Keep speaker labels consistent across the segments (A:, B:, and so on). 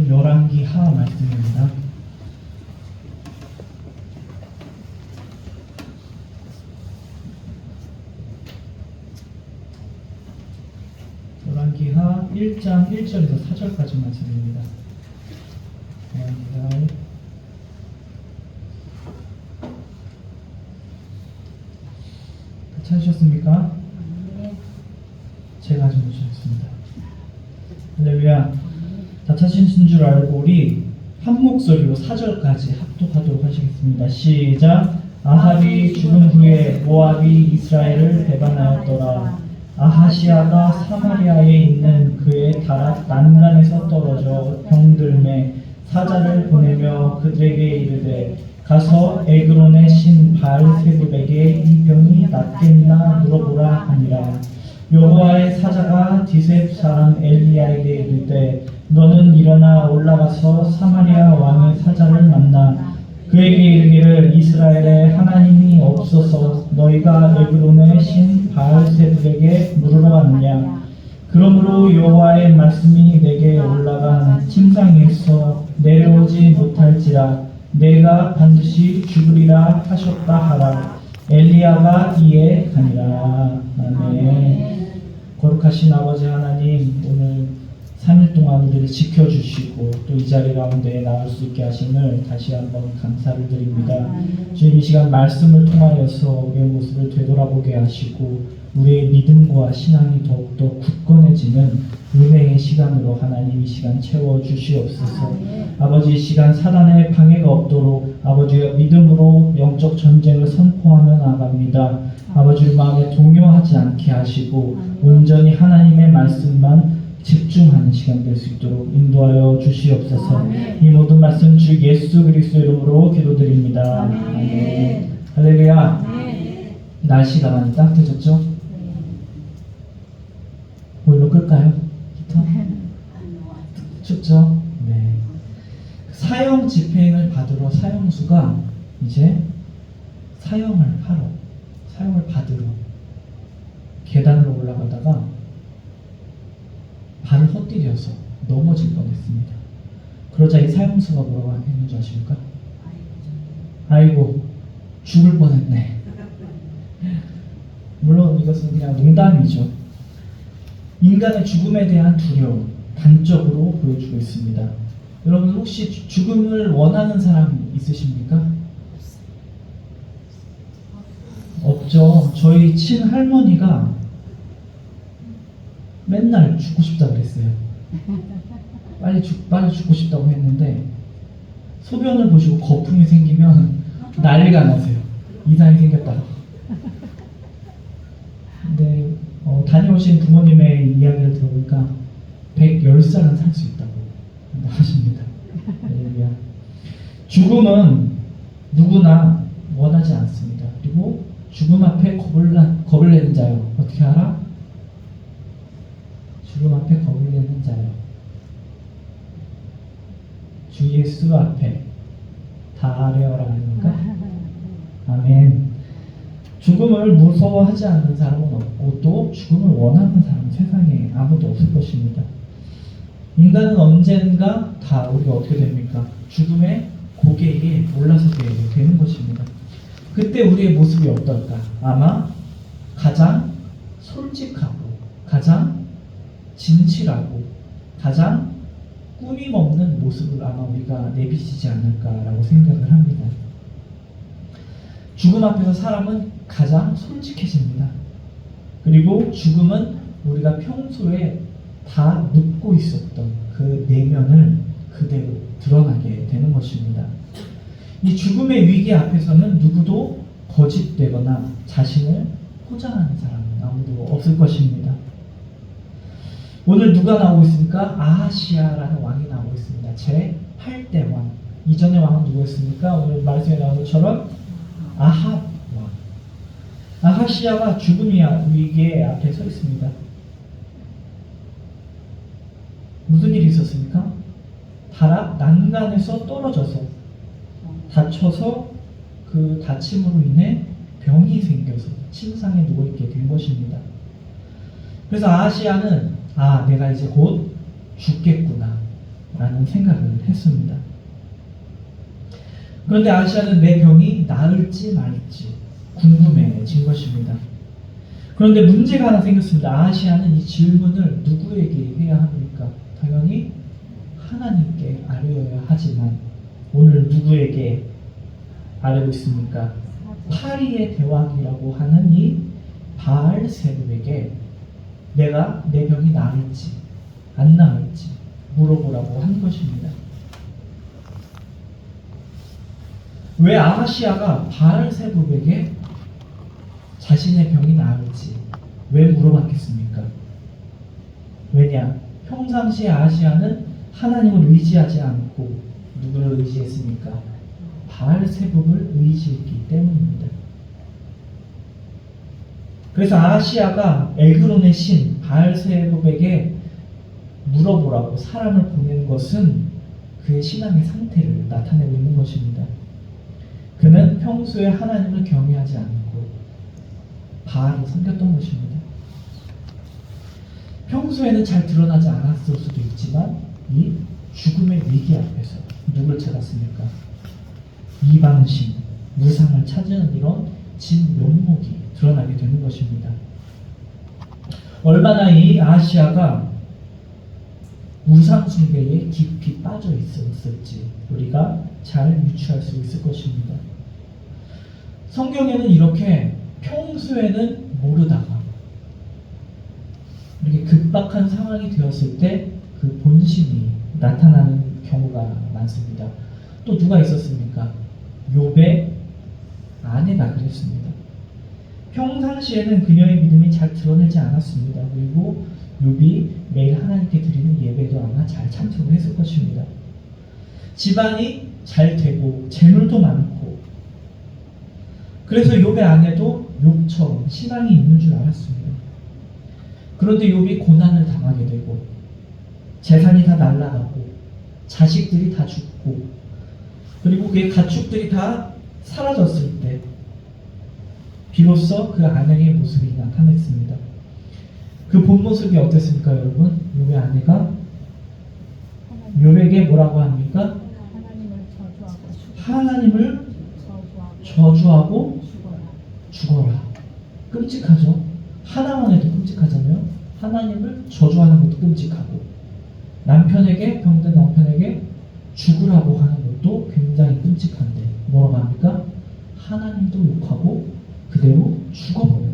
A: 말씀은 열왕기하 말씀입니다. 열왕기하 1장 1절에서 4절까지 말씀입니다. 열왕기하 찾으셨습니까? 제가 좀 찾았습니다. 할렐루야. 다 찾으신 줄 알고 우리 한 목소리로 4절까지 합독하도록 하시겠습니다. 시작. 아합이 죽은 후에 모압이 이스라엘을 배반하였더라. 아하시아가 사마리아에 있는 그의 다락 난간에서 떨어져 병들매 사자를 보내며 그들에게 이르되 가서 에그론의 신 바알세불에게 이 병이 낫겠나 물어보라 하니라. 여호와의 사자가 디셉 사람 엘리야에게 이르되 너는 일어나 올라가서 사마리아 왕의 사자를 만나 그에게 이르기를 이스라엘에 하나님이 없어서 너희가 에그론의 신 바알세불에게 물으러 왔느냐. 그러므로 여호와의 말씀이 내게 올라간 침상에서 내려오지 못할지라 내가 반드시 죽으리라 하셨다 하라. 엘리야가 이에 가니라. 아멘. 거룩하신 아버지 하나님, 오늘 3일 동안 우리를 지켜주시고 또 이 자리 가운데 나올 수 있게 하심을 다시 한번 감사를 드립니다. 주님, 이 시간 말씀을 통하여서 우리의 모습을 되돌아보게 하시고 우리의 믿음과 신앙이 더욱더 굳건해지는 은혜의 시간으로 하나님 이 시간 채워주시옵소서. 아버지, 이 시간 사단의 방해가 없도록 아버지의 믿음으로 영적 전쟁을 선포하며 나갑니다. 아버지, 마음에 동요하지 않게 하시고 온전히 하나님의 말씀만 집중하는 시간 될 수 있도록 인도하여 주시옵소서. 이 모든 말씀 주 예수 그리스도의 이름으로 기도드립니다. 아멘. 할렐루야. 날씨가 많이 따뜻해졌죠? 보일러 끌까요? 히터? 춥죠? 네. 사형 집행을 받으러 사형수가 이제 사형을 받으러 계단으로 올라가다가 발을 헛디뎌서 넘어질 뻔했습니다. 그러자 이 사형수가 뭐라고 했는지 아십니까? 아이고, 죽을 뻔했네. 물론 이것은 그냥 농담이죠. 인간의 죽음에 대한 두려움, 단적으로 보여주고 있습니다. 여러분, 혹시 죽음을 원하는 사람 있으십니까? 없죠. 저희 친할머니가 맨날 죽고 싶다고 그랬어요. 빨리 죽고 싶다고 했는데 소변을 보시고 거품이 생기면 난리가 나세요. 이상이 생겼다고. 근데 다녀오신 부모님의 이야기를 들어보니까 110살은 살 수 있다고 하십니다. 죽음은 누구나 원하지 않습니다. 그리고 죽음 앞에 겁을 내는 자요. 어떻게 알아? 죽음 앞에 겁을 내는 자요. 주 예수 앞에 다 아뢰어라 아닙니까? 아멘. 죽음을 무서워하지 않는 사람은 없고 또 죽음을 원하는 사람은 세상에 아무도 없을 것입니다. 인간은 언젠가 다 우리가 어떻게 됩니까? 죽음의 고개에 올라서게 되는 것입니다. 그때 우리의 모습이 어떨까? 아마 가장 솔직하고 가장 진실하고 가장 꾸밈 없는 모습을 아마 우리가 내비치지 않을까라고 생각을 합니다. 죽음 앞에서 사람은 가장 솔직해집니다. 그리고 죽음은 우리가 평소에 다 묻고 있었던 그 내면을 그대로 드러나게 되는 것입니다. 이 죽음의 위기 앞에서는 누구도 거짓되거나 자신을 포장하는 사람은 아무도 없을 것입니다. 오늘 누가 나오고 있습니까? 아하시아라는 왕이 나오고 있습니다. 제 8대 왕. 이전의 왕은 누구였습니까? 오늘 말씀에 나온 것처럼 아합 왕. 아하시아가 죽음의 위기의 앞에 서 있습니다. 무슨 일이 있었습니까? 다락 난간에서 떨어져서 다쳐서 그 다침으로 인해 병이 생겨서 침상에 누워있게 된 것입니다. 그래서 아하시아는 내가 이제 곧 죽겠구나 라는 생각을 했습니다. 그런데 아하시아는 내 병이 나을지 말지 궁금해진 것입니다. 그런데 문제가 하나 생겼습니다. 아하시아는 이 질문을 누구에게 해야 합니까? 당연히 하나님께 아뢰어야 하지만 오늘 누구에게 아뢰고 있습니까? 파리의 대왕이라고 하는 이 바알세불에게 내가 내 병이 나을지 안 나을지 물어보라고 한 것입니다. 왜 아하시아가 바알세불에게 자신의 병이 나을지 왜 물어봤겠습니까? 왜냐? 평상시에 아하시아는 하나님을 의지하지 않고 누구를 의지했습니까? 바알세불을 의지했기 때문입니다. 그래서 아하시아가 에그론의 신 바알세불에게 물어보라고 사람을 보낸 것은 그의 신앙의 상태를 나타내고 있는 것입니다. 그는 평소에 하나님을 경외하지 않고 바알을 섬겼던 것입니다. 평소에는 잘 드러나지 않았을 수도 있지만 이 죽음의 위기 앞에서 누굴 찾았습니까? 이방신, 무상을 찾는 이런 진면목이 드러나게 되는 것입니다. 얼마나 이 아하시아가 우상 숭배에 깊이 빠져 있었을지 우리가 잘 유추할 수 있을 것입니다. 성경에는 이렇게 평소에는 모르다가 이렇게 급박한 상황이 되었을 때 그 본심이 나타나는 경우가 많습니다. 또 누가 있었습니까? 욥의 아내가 그랬습니다. 평상시에는 그녀의 믿음이 잘 드러내지 않았습니다. 그리고 욥이 매일 하나님께 드리는 예배도 아마 잘 참석을 했을 것입니다. 집안이 잘 되고 재물도 많고 그래서 욥의 아내도 욥처럼 신앙이 있는 줄 알았습니다. 그런데 욥이 고난을 당하게 되고 재산이 다 날아가고 자식들이 다 죽고 그리고 그의 가축들이 다 사라졌을 때 비로소 그 아내의 모습이 나타났습니다. 그 본 모습이 어땠습니까, 여러분? 욥의 아내가 욥에게 뭐라고 합니까? 하나님을 저주하고 죽어라. 끔찍하죠? 하나만 해도 끔찍하잖아요. 하나님을 저주하는 것도 끔찍하고 남편에게 병든 남편에게 죽으라고 하는 것도 굉장히 끔찍한데 뭐라고 합니까? 하나님도 욕하고 그대로 죽어버려요.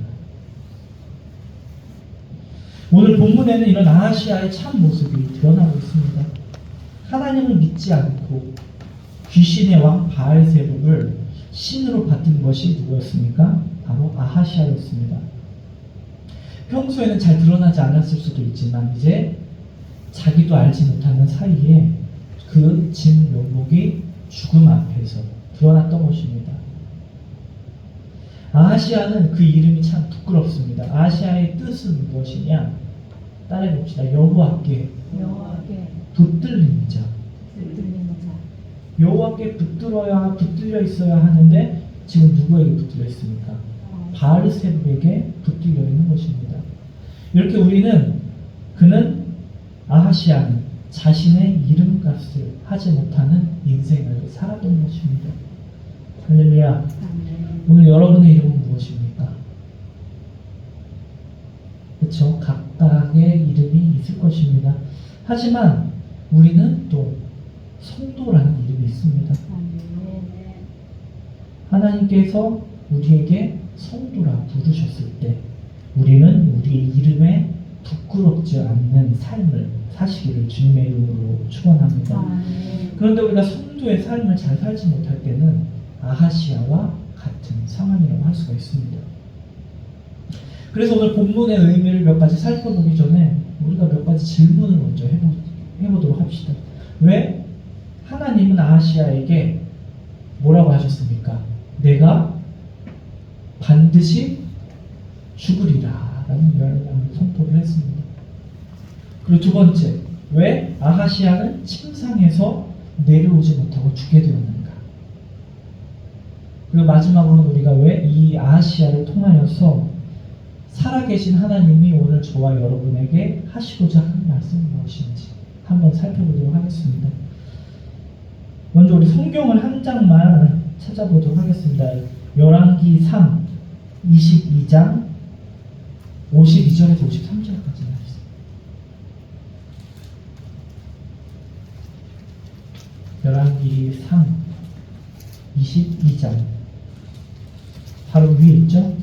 A: 오늘 본문에는 이런 아하시아의 참 모습이 드러나고 있습니다. 하나님을 믿지 않고 귀신의 왕 바알세불을 신으로 받은 것이 누구였습니까? 바로 아하시아였습니다. 평소에는 잘 드러나지 않았을 수도 있지만 이제 자기도 알지 못하는 사이에 그 진면목이 죽음 앞에서 드러났던 것입니다. 아하시아는 그 이름이 참 부끄럽습니다. 아하시아의 뜻은 무엇이냐? 따라해봅시다. 여호와께 붙들린 자. 여호와께 붙들려 있어야 하는데 지금 누구에게 붙들려 있습니까? 바알세불에게 붙들려 있는 것입니다. 이렇게 우리는 그는 아하시아는 자신의 이름값을 하지 못하는 인생을 살았던 것입니다. 할렐루야. 오늘 여러분의 이름은 무엇입니까? 그렇죠? 각각의 이름이 있을 것입니다. 하지만 우리는 또 성도라는 이름이 있습니다. 하나님께서 우리에게 성도라 부르셨을 때 우리는 우리의 이름에 부끄럽지 않는 삶을 사시기를 주님의 이름으로 축원합니다. 그런데 우리가 성도의 삶을 잘 살지 못할 때는 아하시아와 같은 상황이라고 할 수가 있습니다. 그래서 오늘 본문의 의미를 몇 가지 살펴보기 전에 우리가 몇 가지 질문을 먼저 해보도록 합시다. 왜 하나님은 아하시아에게 뭐라고 하셨습니까? 내가 반드시 죽으리라 라는 멸망을 선포를 했습니다. 그리고 두 번째, 왜 아하시아는 침상에서 내려오지 못하고 죽게 되었는가? 그리고 마지막으로는 우리가 왜 이 아하시아를 통하여서 살아계신 하나님이 오늘 저와 여러분에게 하시고자 하는 말씀이 무엇인지 한번 살펴보도록 하겠습니다. 먼저 우리 성경을 한 장만 찾아보도록 하겠습니다. 열왕기 3 22장 52절에서 53절까지 나있습니다. 열왕기 3 22장 바로 위에 있죠?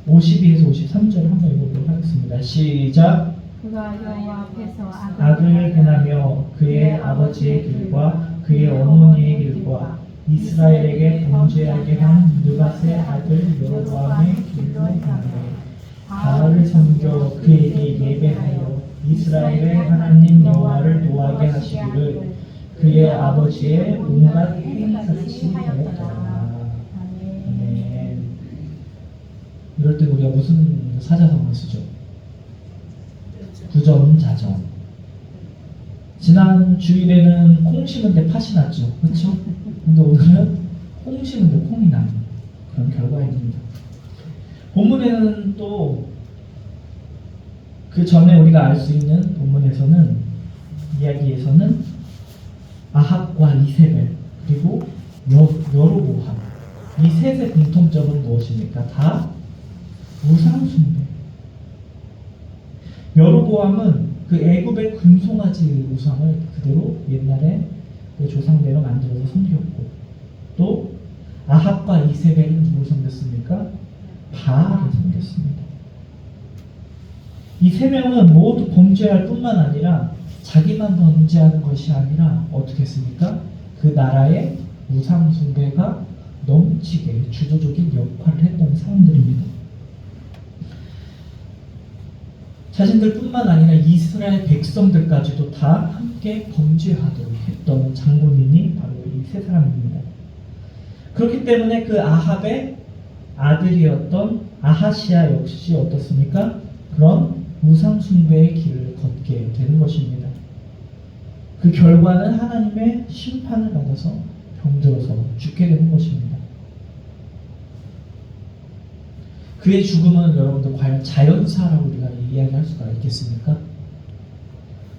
A: 52에서 53절을 한번 읽어보도록 하겠습니다. 시작.
B: 그가 여호와 앞에서
A: 악을 행하며 그의 아버지의 길과 그의 어머니의 길과 이스라엘에게 범죄하게 한 느밧의 아들 여로보암의 길로 가매 바알을 섬겨 그에게 예배하여 이스라엘의 하나님 여호와를 노하게 하시기를 그의 아버지의 온갖 행위같이 하였더라. 아멘. 이럴 때 우리가 무슨 사자성어를 쓰죠? 부정자정. 지난 주일에는 콩 심은데 팥이 났죠, 그렇죠? 근데 오늘은 콩 심은데 콩이 나는 그런 결과입니다. 본문에는 또 그 전에 우리가 알 수 있는 본문에서는 이야기에서는 아합과 이세벨 그리고 여로보암 이 셋의 공통점은 무엇입니까? 다 우상숭배. 여로보암은 그 애굽의 금송아지 우상을 그대로 옛날에 그 조상대로 만들어서 섬겼고, 또 아합과 이세벨은 누굴 섬겼습니까? 바알을 섬겼습니다. 이 세 명은 모두 범죄할 뿐만 아니라 자기만 범죄하는 것이 아니라 어떻게 했습니까? 그 나라의 우상숭배가 넘치게 주도적인 역할을 했던 사람들입니다. 자신들뿐만 아니라 이스라엘 백성들까지도 다 함께 범죄하도록 했던 장본인이 바로 이 세 사람입니다. 그렇기 때문에 그 아합의 아들이었던 아하시아 역시 어떻습니까? 그런 우상숭배의 길을 걷게 되는 것입니다. 그 결과는 하나님의 심판을 받아서 병들어서 죽게 되는 것입니다. 그의 죽음은 여러분들 과연 자연사라고 우리가 이야기할 수가 있겠습니까?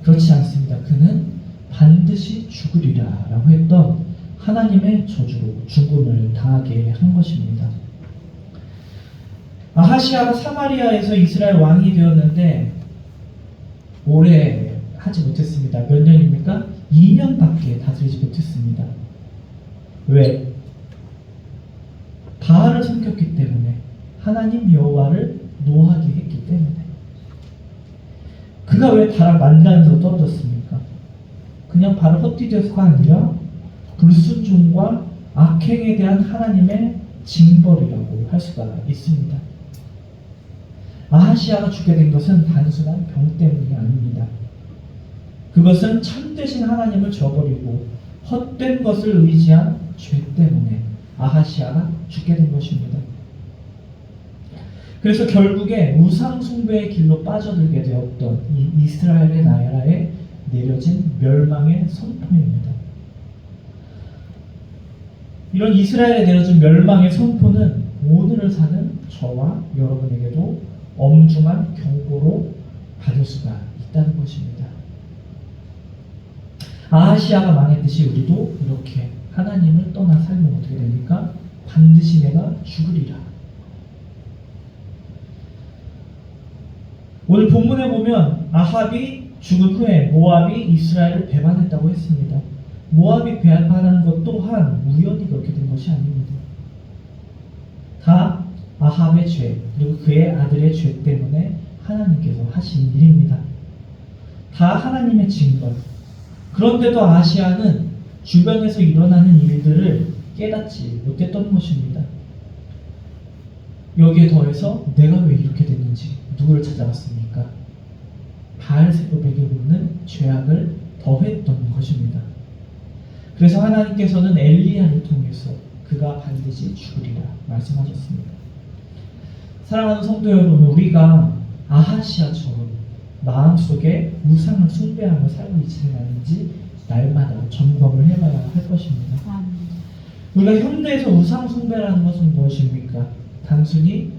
A: 그렇지 않습니다. 그는 반드시 죽으리라 라고 했던 하나님의 저주로 죽음을 당하게 한 것입니다. 아하시아가 사마리아에서 이스라엘 왕이 되었는데 오래 하지 못했습니다. 몇 년입니까? 2년밖에 다스리지 못했습니다. 왜? 바알을 섬겼기 때문에, 하나님 여호와를 노하게 했기 때문에. 그가 왜 다락 만간에서 떨어졌습니까? 그냥 바로 헛디뎌서가 아니라 불순종과 악행에 대한 하나님의 징벌이라고 할 수가 있습니다. 아하시아가 죽게 된 것은 단순한 병 때문이 아닙니다. 그것은 참되신 하나님을 저버리고 헛된 것을 의지한 죄 때문에 아하시아가 죽게 된 것입니다. 그래서 결국에 우상숭배의 길로 빠져들게 되었던 이 이스라엘의 나라에 내려진 멸망의 선포입니다. 이런 이스라엘에 내려진 멸망의 선포는 오늘을 사는 저와 여러분에게도 엄중한 경고로 받을 수가 있다는 것입니다. 아하시아가 망했듯이 우리도 이렇게 하나님을 떠나 살면 어떻게 됩니까? 반드시 내가 죽으리라. 오늘 본문에 보면 아합이 죽은 후에 모압이 이스라엘을 배반했다고 했습니다. 모압이 배반하는 것 또한 우연히 그렇게 된 것이 아닙니다. 다 아합의 죄 그리고 그의 아들의 죄 때문에 하나님께서 하신 일입니다. 다 하나님의 징벌. 그런데도 아시아는 주변에서 일어나는 일들을 깨닫지 못했던 것입니다. 여기에 더해서 내가 왜 이렇게 됐는지 누구를 찾아갔습니까? 바알세불에게 묻는 죄악을 더했던 것입니다. 그래서 하나님께서는 엘리야를 통해서 그가 반드시 죽으리라 말씀하셨습니다. 사랑하는 성도 여러분, 우리가 아하시아처럼 마음속에 우상을 숭배하며 살고 있지는 않은지 날마다 점검을 해봐야 할 것입니다. 우리가 현대에서 우상 숭배라는 것은 무엇입니까? 단순히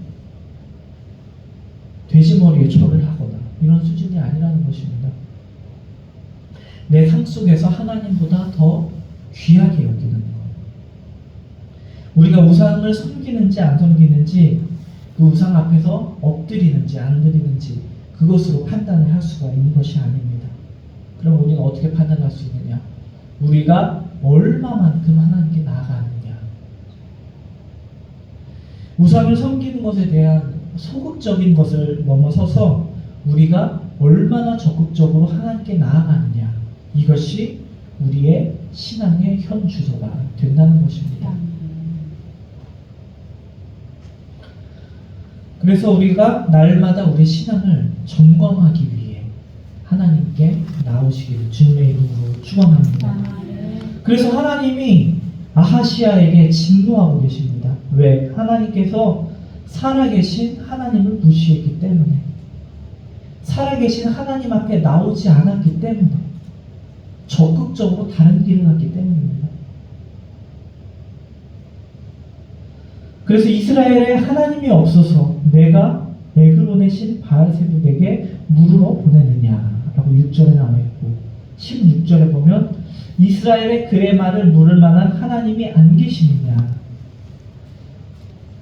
A: 돼지머리에 절을 하거나 이런 수준이 아니라는 것입니다. 내 삶 속에서 하나님보다 더 귀하게 여기는 것. 우리가 우상을 섬기는지 안 섬기는지, 그 우상 앞에서 엎드리는지 안 드리는지 그것으로 판단을 할 수가 있는 것이 아닙니다. 그럼 우리는 어떻게 판단할 수 있느냐? 우리가 얼마만큼 하나님께 나아가느냐. 우상을 섬기는 것에 대한 소극적인 것을 넘어서서 우리가 얼마나 적극적으로 하나님께 나아가느냐, 이것이 우리의 신앙의 현 주소가 된다는 것입니다. 그래서 우리가 날마다 우리 신앙을 점검하기 위해 하나님께 나오시기를 주님의 이름으로 축원합니다. 그래서 하나님이 아하시아에게 진노하고 계십니다. 왜? 하나님께서 살아계신 하나님을 무시했기 때문에, 살아계신 하나님 앞에 나오지 않았기 때문에, 적극적으로 다른 길을 갔기 때문입니다. 그래서 이스라엘에 하나님이 없어서 내가 에그론의 신 바알세불에게 물으러 보내느냐라고 6절에 나와 있고, 16절에 보면 이스라엘의 그의 말을 물을 만한 하나님이 안 계시느냐.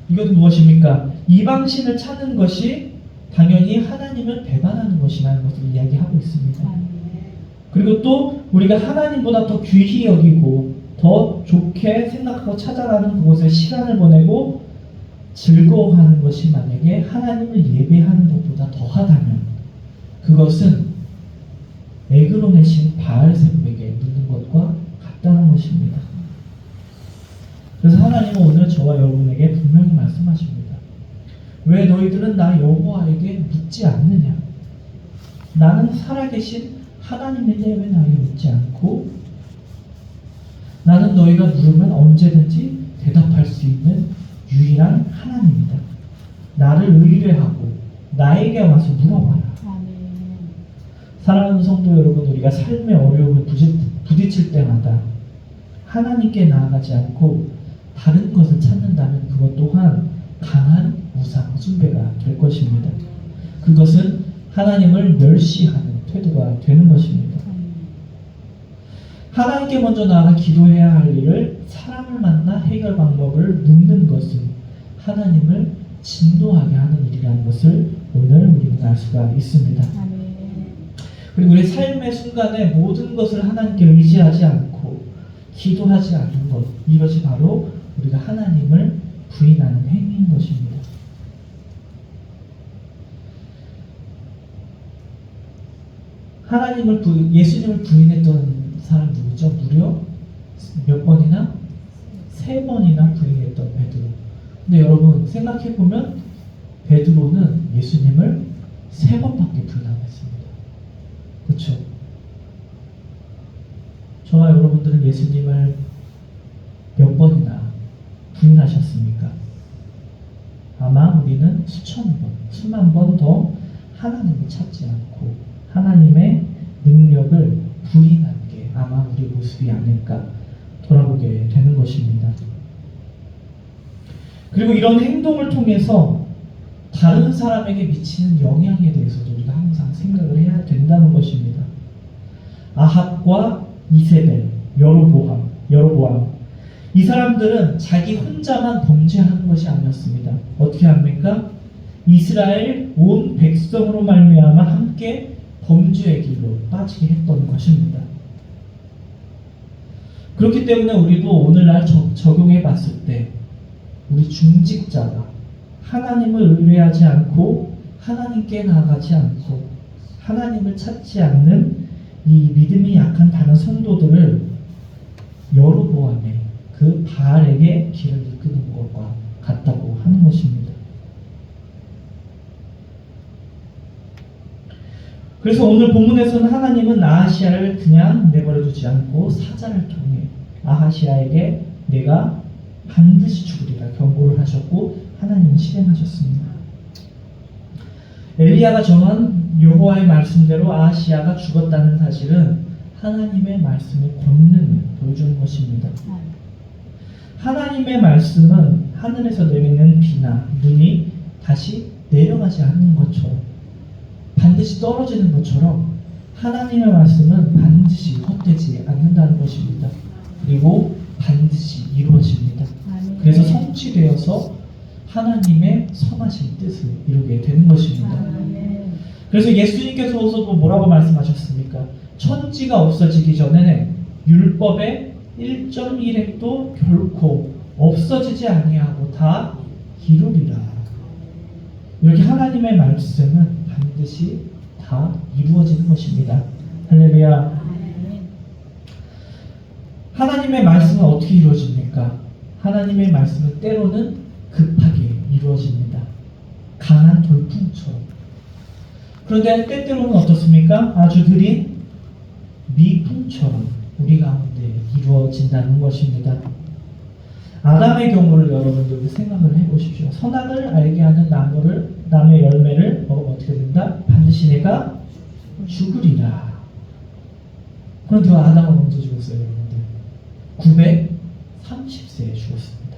A: 이것은 무엇입니까? 이방신을 찾는 것이 당연히 하나님을 배반하는 것이라는 것을 이야기하고 있습니다. 그리고 또 우리가 하나님보다 더 귀히 여기고 더 좋게 생각하고 찾아가는 그곳에 시간을 보내고 즐거워하는 것이 만약에 하나님을 예배하는 것보다 더하다면, 그것은 에그론의 신 바알세불에게 묻는 것과 같다는 것입니다. 그래서 하나님은 오늘 저와 여러분에게 분명히 말씀하십니다. 왜 너희들은 나 여호와에게 묻지 않느냐? 나는 살아계신 하나님인데 왜 나에게 묻지 않고, 나는 너희가 물으면 언제든지 대답할 수 있는 유일한 하나님이다. 나를 의뢰하고 나에게 와서 물어봐라. 사랑하는 성도 여러분, 우리가 삶의 어려움을 부딪힐 때마다 하나님께 나아가지 않고 다른 것을 찾는다면 그것 또한 강한 우상 숭배가 될 것입니다. 그것은 하나님을 멸시하는 태도가 되는 것입니다. 하나님께 먼저 나아가 기도해야 할 일을 사람을 만나 해결 방법을 묻는 것은 하나님을 진노하게 하는 일이라는 것을 오늘 우리는 알 수가 있습니다. 그리고 우리 삶의 순간에 모든 것을 하나님께 의지하지 않고 기도하지 않는 것, 이것이 바로 우리가 하나님을 부인하는 행위인 것입니다. 예수님을 부인했던 사람 누구죠? 무려 몇 번이나? 3번이나 부인했던 베드로. 근데 여러분 생각해보면 베드로는 예수님을 3번밖에 부인 안 했습니다. 그렇죠? 저와 여러분들은 예수님을 몇 번이나 부인하셨습니까? 아마 우리는 수천 번, 수만 번 더 하나님을 찾지 않고 하나님의 능력을 부인한 게 아마 우리 모습이 아닐까 돌아보게 되는 것입니다. 그리고 이런 행동을 통해서 다른 사람에게 미치는 영향에 대해서도 우리가 항상 생각을 해야 된다는 것입니다. 아합과 이세벨, 여로보암, 이 사람들은 자기 혼자만 범죄하는 것이 아니었습니다. 어떻게 합니까? 이스라엘 온 백성으로 말미암아 함께 범죄의 길로 빠지게 했던 것입니다. 그렇기 때문에 우리도 오늘날 적용해 봤을 때 우리 중직자가 하나님을 의뢰하지 않고 하나님께 나아가지 않고 하나님을 찾지 않는 이 믿음이 약한 다른 성도들을 여로보암의 그 바알에게 길을 이끄는 것과 같다고 하는 것입니다. 그래서 오늘 본문에서는 하나님은 아하시아를 그냥 내버려두지 않고 사자를 통해 아하시아에게 내가 반드시 죽으리라 경고를 하셨고 하나님은 실행하셨습니다. 엘리야가 전한 여호와의 말씀대로 아하시아가 죽었다는 사실은 하나님의 말씀의 권능을 보여주는 것입니다. 하나님의 말씀은 하늘에서 내리는 비나 눈이 다시 내려가지 않는 것처럼 반드시 떨어지는 것처럼 하나님의 말씀은 반드시 헛되지 않는다는 것입니다. 그리고 반드시 이루어집니다. 그래서 성취되어서 하나님의 선하신 뜻을 이루게 되는 것입니다. 그래서 예수님께서도 뭐라고 말씀하셨습니까? 천지가 없어지기 전에는 율법의 1.1획도 결코 없어지지 아니하고 다 이루리라. 이렇게 하나님의 말씀은 반드시 다 이루어지는 것입니다. 할렐루야. 하나님의 말씀은 어떻게 이루어집니까? 하나님의 말씀은 때로는 급하게 이루어집니다. 강한 돌풍처럼. 그런데 때때로는 어떻습니까? 아주 느린 미풍처럼 우리 가운데 이루어진다는 것입니다. 아담의 경우를 여러분들 생각을 해보십시오. 선악을 알게 하는 나무의 열매를 먹으면 어떻게 된다? 반드시 내가 죽으리라. 그런데 아담은 언제 죽었어요, 여러분들? 930세에 죽었습니다.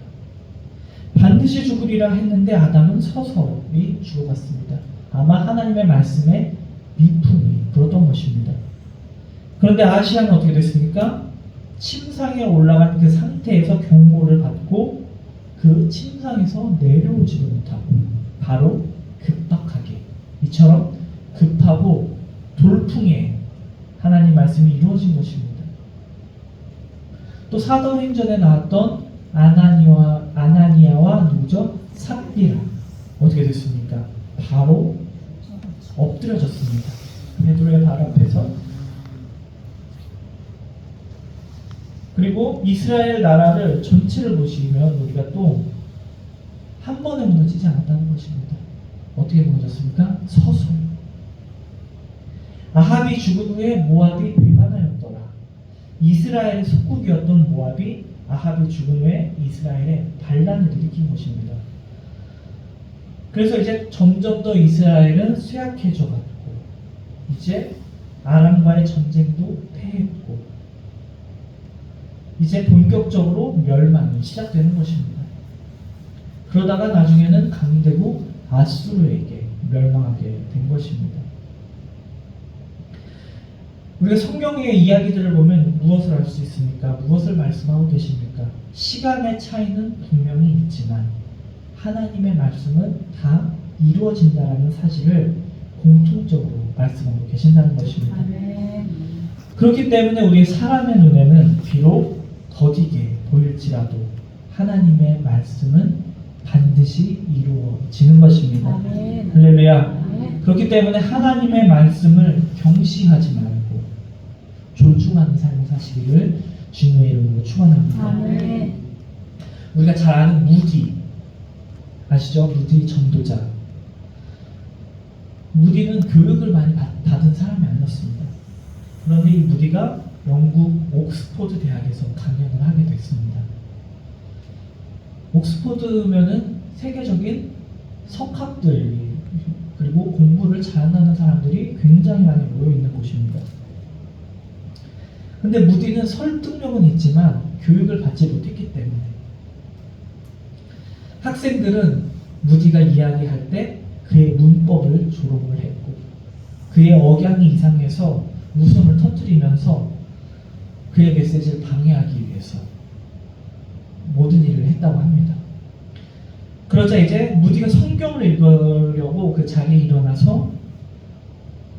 A: 반드시 죽으리라 했는데 아담은 서서히 죽어갔습니다. 아마 하나님의 말씀에 미풍이 불었던 것입니다. 그런데 아시아는 어떻게 됐습니까? 침상에 올라간 그 상태에서 경고를 받고 그 침상에서 내려오지도 못하고 바로 급박하게 이처럼 급하고 돌풍에 하나님 말씀이 이루어진 것입니다. 또 사도행전에 나왔던 아나니아와 누구죠? 삽비라 어떻게 됐습니까? 바로 엎드려졌습니다. 베드로의 발 앞에서. 그리고 이스라엘 나라를 전체를 보시면 우리가 또 한 번에 무너지지 않았다는 것입니다. 어떻게 무너졌습니까? 서서히. 아합이 죽은 후에 모압이 배반하였더라. 이스라엘의 속국이었던 모압이 아합이 죽은 후에 이스라엘에 반란을 일으킨 것입니다. 그래서 이제 점점 더 이스라엘은 쇠약해져 갔고 이제 아람과의 전쟁도 패했고 이제 본격적으로 멸망이 시작되는 것입니다. 그러다가 나중에는 강대국 아수르에게 멸망하게 된 것입니다. 우리가 성경의 이야기들을 보면 무엇을 알 수 있습니까? 무엇을 말씀하고 계십니까? 시간의 차이는 분명히 있지만 하나님의 말씀은 다 이루어진다는 사실을 공통적으로 말씀하고 계신다는 것입니다. 그렇기 때문에 우리 사람의 눈에는 비록 더디게 보일지라도 하나님의 말씀은 반드시 이루어지는 것입니다. 할렐루야. 그렇기 때문에 하나님의 말씀을 경시하지 말고 존중하는 삶을 사시기를 주님의 이름으로 축원합니다. 우리가 잘 아는 무디 아시죠? 무디 전도자. 무디는 교육을 많이 받은 사람이 아니었습니다. 그런데 이 무디가 영국 옥스포드 대학에서 강연을 하게 됐습니다. 옥스포드면은 세계적인 석학들 그리고 공부를 잘하는 사람들이 굉장히 많이 모여 있는 곳입니다. 근데 무디는 설득력은 있지만 교육을 받지 못했기 때문에 학생들은 무디가 이야기할 때 그의 문법을 조롱을 했고 그의 억양이 이상해서 웃음을 터뜨리면서 그의 메시지를 방해하기 위해서 모든 일을 했다고 합니다. 그러자 이제 무디가 성경을 읽으려고 그 자리에 일어나서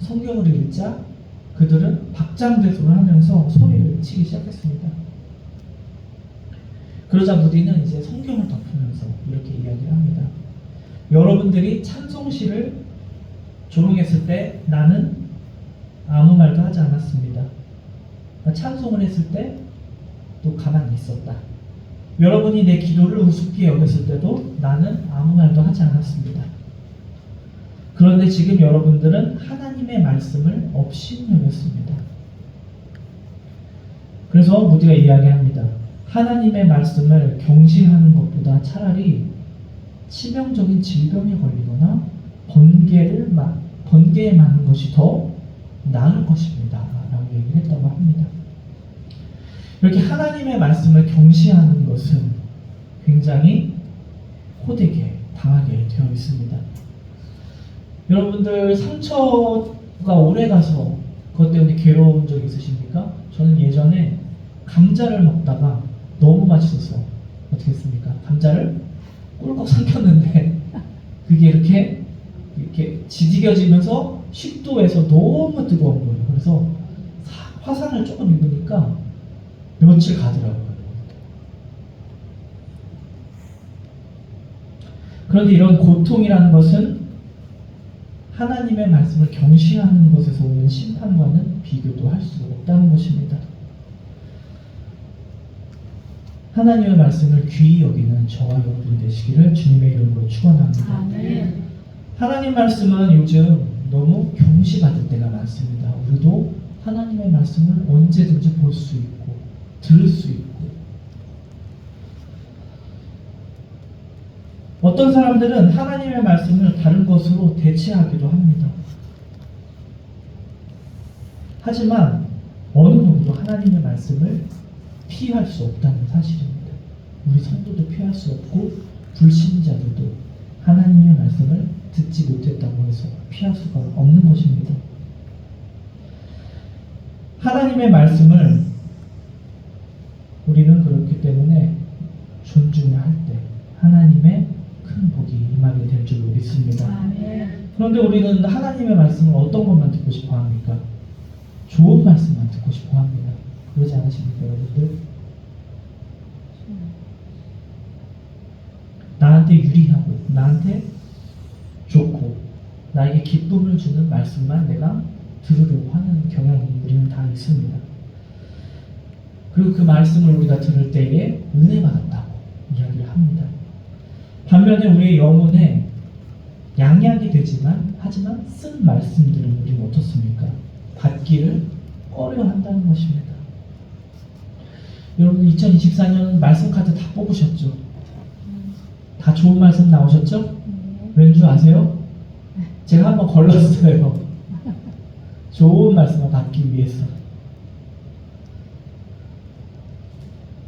A: 성경을 읽자 그들은 박장대소를 하면서 소리를 치기 시작했습니다. 그러자 무디는 이제 성경을 덮으면서 이렇게 이야기를 합니다. 여러분들이 찬송시를 조롱했을 때 나는 아무 말도 하지 않았습니다. 찬송을 했을 때 또 가만히 있었다. 여러분이 내 기도를 우습게 여겼을 때도 나는 아무 말도 하지 않았습니다. 그런데 지금 여러분들은 하나님의 말씀을 업신여겼습니다. 그래서 무디가 이야기합니다. 하나님의 말씀을 경시하는 것보다 차라리 치명적인 질병에 걸리거나 번개에 맞는 것이 더 나을 것입니다. 라고 얘기를 했다고 합니다. 이렇게 하나님의 말씀을 경시하는 것은 굉장히 호되게 당하게 되어 있습니다. 여러분들 상처가 오래 가서 그것 때문에 괴로운 적 있으십니까? 저는 예전에 감자를 먹다가 너무 맛있어서 어떻게 했습니까? 감자를 꿀꺽 삼켰는데 그게 이렇게 지지겨지면서 식도에서 너무 뜨거운 거예요. 그래서 화상을 조금 입으니까 며칠 가더라고요. 그런데 이런 고통이라는 것은 하나님의 말씀을 경시하는 것에서 오는 심판과는 비교도 할 수 없다는 것입니다. 하나님의 말씀을 귀히 여기는 저와 여러분 되시기를 주님의 이름으로 축원합니다.
B: 아멘.
A: 하나님 말씀은 요즘 너무 경시받을 때가 많습니다. 우리도 하나님의 말씀을 언제든지 볼 수 있고 들을 수 있고, 어떤 사람들은 하나님의 말씀을 다른 것으로 대체하기도 합니다. 하지만 어느 누구도 하나님의 말씀을 피할 수 없다는 사실입니다. 우리 성도도 피할 수 없고 불신자들도 하나님의 말씀을 듣지 못했다고 해서 피할 수가 없는 것입니다. 하나님의 말씀을 우리는 그렇기 때문에 존중할 때 하나님의 큰 복이 임하게 될 줄로 믿습니다.
B: 아멘.
A: 그런데 우리는 하나님의 말씀을 어떤 것만 듣고 싶어 합니까? 좋은 말씀만 듣고 싶어 합니다. 그러지 않으십니까, 여러분들? 나한테 유리하고 나한테 좋고 나에게 기쁨을 주는 말씀만 내가 들으려고 하는 경향이 우리는 다 있습니다. 그리고 그 말씀을 우리가 들을 때에 은혜 받았다고 이야기를 합니다. 반면에 우리의 영혼에 양약이 되지만 하지만 쓴 말씀들은 우리는 어떻습니까? 받기를 꺼려 한다는 것입니다. 여러분 2024년 말씀 카드 다 뽑으셨죠? 다 좋은 말씀 나오셨죠? 왠 줄 아세요? 제가 한번 걸렀어요. 좋은 말씀을 받기 위해서.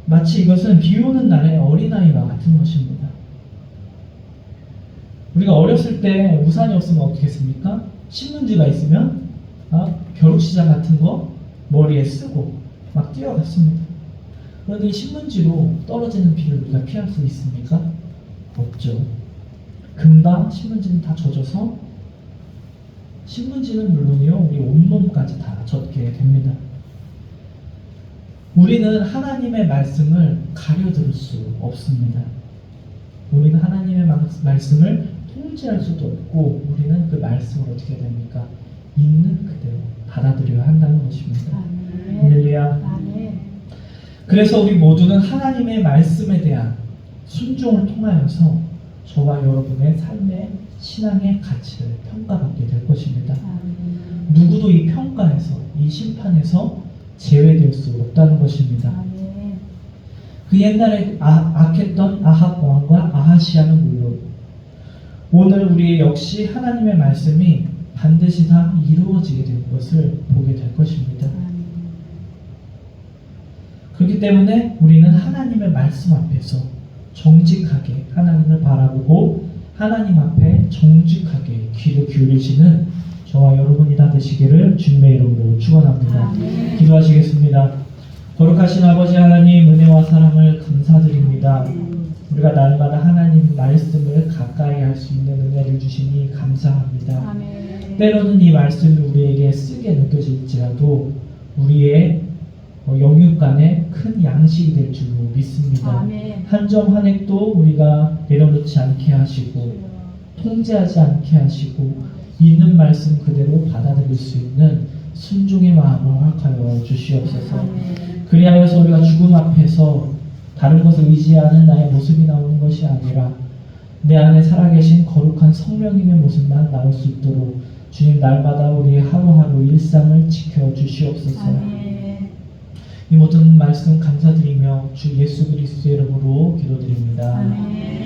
A: 마치 이것은 비 오는 날의 어린아이와 같은 것입니다. 우리가 어렸을 때 우산이 없으면 어떻게 했습니까? 신문지가 있으면 벼룩시장 같은 거 머리에 쓰고 막 뛰어갔습니다. 그런데 이 신문지로 떨어지는 비를 우리가 피할 수 있습니까? 없죠. 금방 신문지는 다 젖어서 신문지는 물론이요 우리 온몸까지 다 젖게 됩니다. 우리는 하나님의 말씀을 가려들을 수 없습니다. 우리는 하나님의 말씀을 통제할 수도 없고 우리는 그 말씀을 어떻게 됩니까? 있는 그대로 받아들여야 한다는 것입니다. 할렐루야.
B: 아멘.
A: 그래서 우리 모두는 하나님의 말씀에 대한 순종을 통하여서 저와 여러분의 삶의 신앙의 가치를 평가받게 될 것입니다.
B: 아멘.
A: 누구도 이 평가에서 이 심판에서 제외될 수 없다는 것입니다.
B: 아멘.
A: 그 옛날에 악했던 아합 왕과 아하시아는 물론 오늘 우리 역시 하나님의 말씀이 반드시 다 이루어지게 될 것을 보게 될 것입니다.
B: 아멘.
A: 그렇기 때문에 우리는 하나님의 말씀 앞에서 정직하게 하나님을 바라보고 하나님 앞에 정직하게 귀를 기울이시는 저와 여러분이 다 되시기를 주님의 이름으로 축원합니다.
B: 아멘.
A: 기도하시겠습니다. 거룩하신 아버지 하나님, 은혜와 사랑을 감사드립니다. 우리가 날마다 하나님 말씀을 가까이 할 수 있는 은혜를 주시니 감사합니다.
B: 아멘.
A: 때로는 이 말씀이 우리에게 쓰게 느껴질지라도 우리의 영육간에 큰 양식이 될 줄로 믿습니다.
B: 아멘.
A: 한 점 한 획도 우리가 내려놓지 않게 하시고 통제하지 않게 하시고 있는 말씀 그대로 받아들일 수 있는 순종의 마음을 허락하여 주시옵소서.
B: 아멘.
A: 그리하여서 우리가 죽음 앞에서 다른 것을 의지하는 나의 모습이 나오는 것이 아니라 내 안에 살아계신 거룩한 성령님의 모습만 나올 수 있도록 주님 날마다 우리의 하루하루 일상을 지켜주시옵소서.
B: 아멘.
A: 이 모든 말씀 감사드리며 주 예수 그리스도의 이름으로 기도드립니다.
B: 아멘.